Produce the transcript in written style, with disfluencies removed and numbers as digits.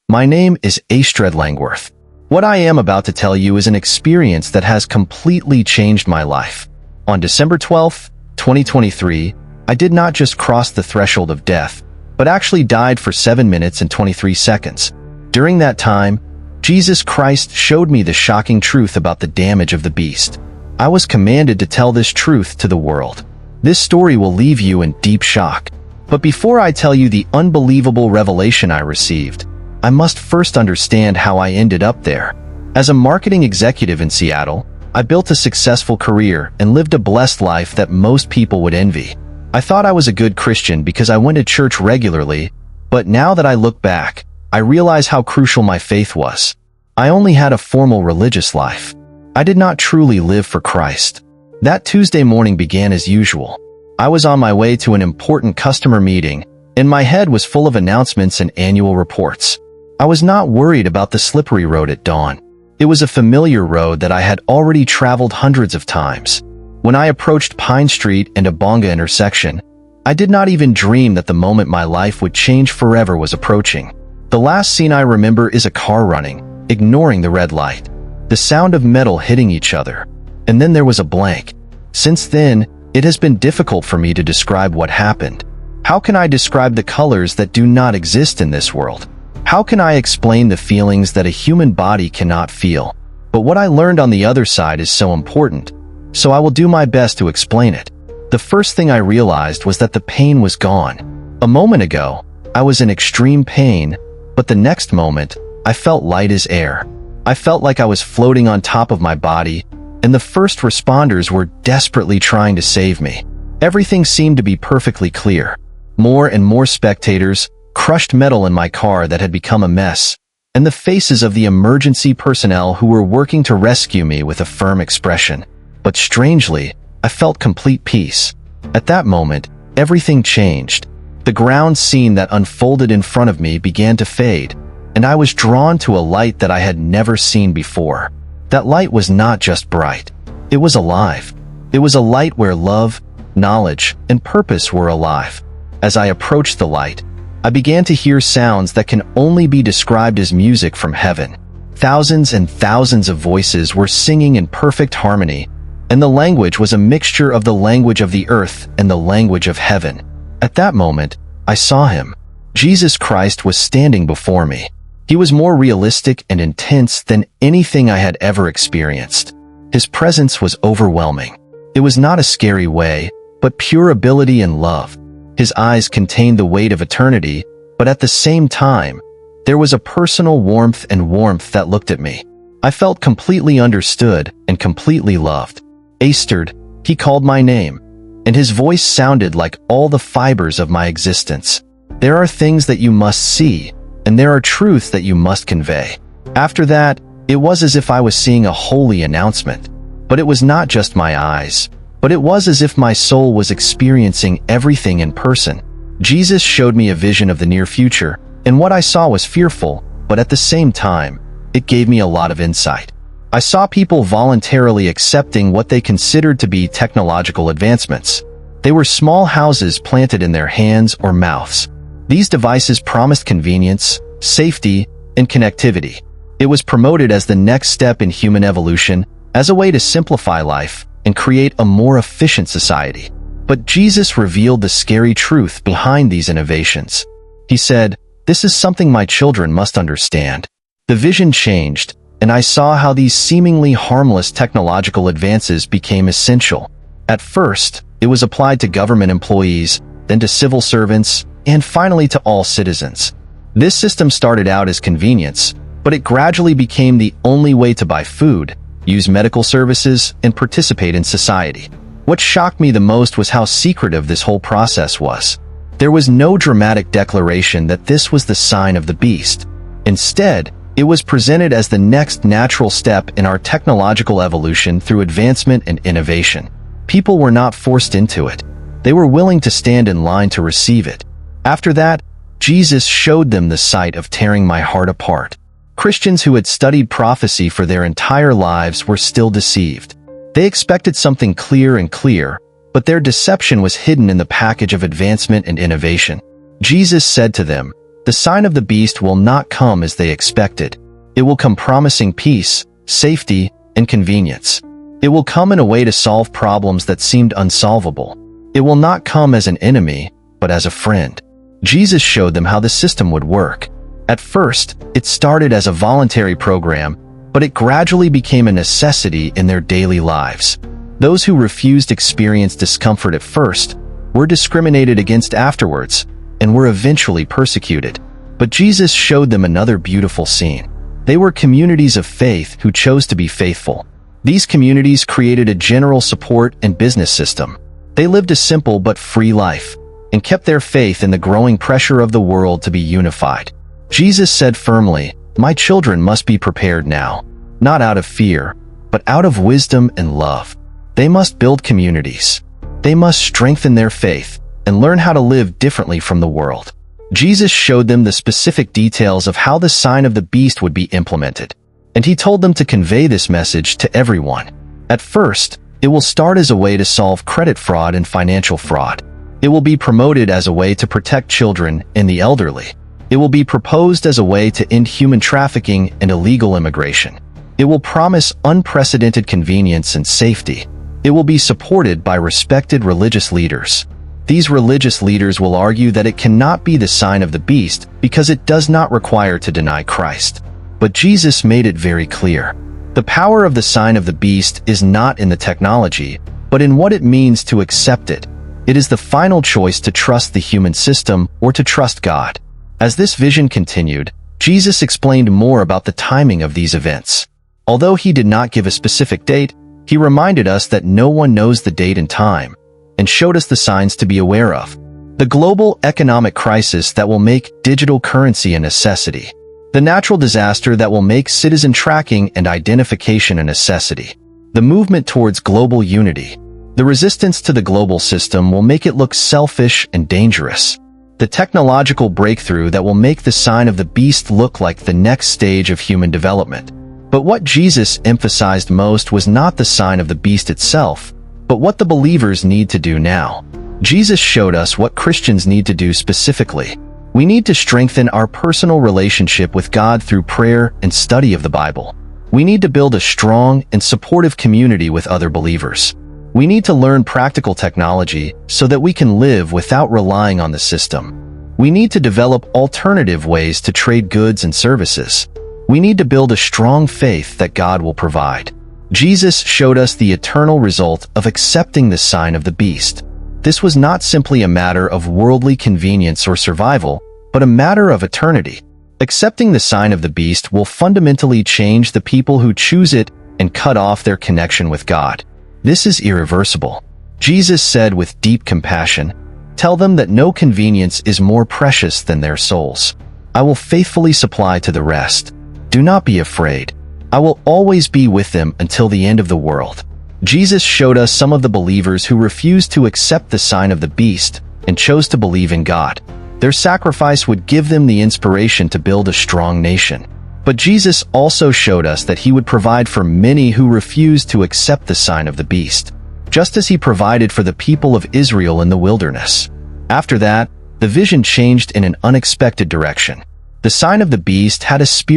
My name is Astrid Langworth. What I am about to tell you is an experience that has completely changed my life. On December 12th, 2023, I did not just cross the threshold of death, but actually died for 7 minutes and 23 seconds. During that time, Jesus Christ showed me the shocking truth about the damage of the beast. I was commanded to tell this truth to the world. This story will leave you in deep shock. But before I tell you the unbelievable revelation I received, I must first understand how I ended up there. As a marketing executive in Seattle, I built a successful career and lived a blessed life that most people would envy. I thought I was a good Christian because I went to church regularly, but now that I look back, I realize how crucial my faith was. I only had a formal religious life. I did not truly live for Christ. That Tuesday morning began as usual. I was on my way to an important customer meeting, and my head was full of announcements and annual reports. I was not worried about the slippery road at dawn. It was a familiar road that I had already traveled hundreds of times. When I approached Pine Street and Abonga intersection, I did not even dream that the moment my life would change forever was approaching. The last scene I remember is a car running, ignoring the red light, the sound of metal hitting each other, and then there was a blank. Since then, it has been difficult for me to describe what happened. How can I describe the colors that do not exist in this world? How can I explain the feelings that a human body cannot feel? But what I learned on the other side is so important, so I will do my best to explain it. The first thing I realized was that the pain was gone. A moment ago, I was in extreme pain, but the next moment, I felt light as air. I felt like I was floating on top of my body, and the first responders were desperately trying to save me. Everything seemed to be perfectly clear. More and more spectators, crushed metal in my car that had become a mess, and the faces of the emergency personnel who were working to rescue me with a firm expression. But strangely, I felt complete peace. At that moment, everything changed. The ground scene that unfolded in front of me began to fade, and I was drawn to a light that I had never seen before. That light was not just bright. It was alive. It was a light where love, knowledge, and purpose were alive. As I approached the light, I began to hear sounds that can only be described as music from heaven. Thousands and thousands of voices were singing in perfect harmony, and the language was a mixture of the language of the earth and the language of heaven. At that moment, I saw him. Jesus Christ was standing before me. He was more realistic and intense than anything I had ever experienced. His presence was overwhelming. It was not a scary way, but pure ability and love. His eyes contained the weight of eternity, but at the same time, there was a personal warmth that looked at me. I felt completely understood and completely loved. Astrid, he called my name, and his voice sounded like all the fibers of my existence. There are things that you must see, and there are truths that you must convey. After that, it was as if I was seeing a holy announcement. But it was not just my eyes, but it was as if my soul was experiencing everything in person. Jesus showed me a vision of the near future, and what I saw was fearful, but at the same time, it gave me a lot of insight. I saw people voluntarily accepting what they considered to be technological advancements. They were small houses planted in their hands or mouths. These devices promised convenience, safety, and connectivity. It was promoted as the next step in human evolution, as a way to simplify life and create a more efficient society. But Jesus revealed the scary truth behind these innovations. He said, "This is something my children must understand." The vision changed, and I saw how these seemingly harmless technological advances became essential. At first, it was applied to government employees, then to civil servants, and finally to all citizens. This system started out as convenience, but it gradually became the only way to buy food, use medical services, and participate in society. What shocked me the most was how secretive this whole process was. There was no dramatic declaration that this was the sign of the beast. Instead, it was presented as the next natural step in our technological evolution through advancement and innovation. People were not forced into it. They were willing to stand in line to receive it. After that, Jesus showed them the sight of tearing my heart apart. Christians who had studied prophecy for their entire lives were still deceived. They expected something clear, but their deception was hidden in the package of advancement and innovation. Jesus said to them, the sign of the beast will not come as they expected. It will come promising peace, safety, and convenience. It will come in a way to solve problems that seemed unsolvable. It will not come as an enemy, but as a friend. Jesus showed them how the system would work. At first, it started as a voluntary program, but it gradually became a necessity in their daily lives. Those who refused experienced discomfort at first, were discriminated against afterwards, and were eventually persecuted. But Jesus showed them another beautiful scene. They were communities of faith who chose to be faithful. These communities created a general support and business system. They lived a simple but free life, and kept their faith in the growing pressure of the world to be unified. Jesus said firmly, "My children must be prepared now, not out of fear, but out of wisdom and love." They must build communities. They must strengthen their faith and learn how to live differently from the world. Jesus showed them the specific details of how the sign of the beast would be implemented, and he told them to convey this message to everyone. At first, it will start as a way to solve credit fraud and financial fraud. It will be promoted as a way to protect children and the elderly. It will be proposed as a way to end human trafficking and illegal immigration. It will promise unprecedented convenience and safety. It will be supported by respected religious leaders. These religious leaders will argue that it cannot be the sign of the beast because it does not require to deny Christ. But Jesus made it very clear. The power of the sign of the beast is not in the technology, but in what it means to accept it. It is the final choice to trust the human system or to trust God. As this vision continued, Jesus explained more about the timing of these events. Although he did not give a specific date, he reminded us that no one knows the date and time, and showed us the signs to be aware of. The global economic crisis that will make digital currency a necessity. The natural disaster that will make citizen tracking and identification a necessity. The movement towards global unity. The resistance to the global system will make it look selfish and dangerous. The technological breakthrough that will make the sign of the beast look like the next stage of human development. But what Jesus emphasized most was not the sign of the beast itself, but what the believers need to do now. Jesus showed us what Christians need to do specifically. We need to strengthen our personal relationship with God through prayer and study of the Bible. We need to build a strong and supportive community with other believers. We need to learn practical technology so that we can live without relying on the system. We need to develop alternative ways to trade goods and services. We need to build a strong faith that God will provide. Jesus showed us the eternal result of accepting the sign of the beast. This was not simply a matter of worldly convenience or survival, but a matter of eternity. Accepting the sign of the beast will fundamentally change the people who choose it and cut off their connection with God. This is irreversible. Jesus said with deep compassion, "Tell them that no convenience is more precious than their souls. I will faithfully supply to the rest. Do not be afraid. I will always be with them until the end of the world." Jesus showed us some of the believers who refused to accept the sign of the beast and chose to believe in God. Their sacrifice would give them the inspiration to build a strong nation. But Jesus also showed us that he would provide for many who refused to accept the sign of the beast, just as he provided for the people of Israel in the wilderness. After that, the vision changed in an unexpected direction. The sign of the beast had a spirit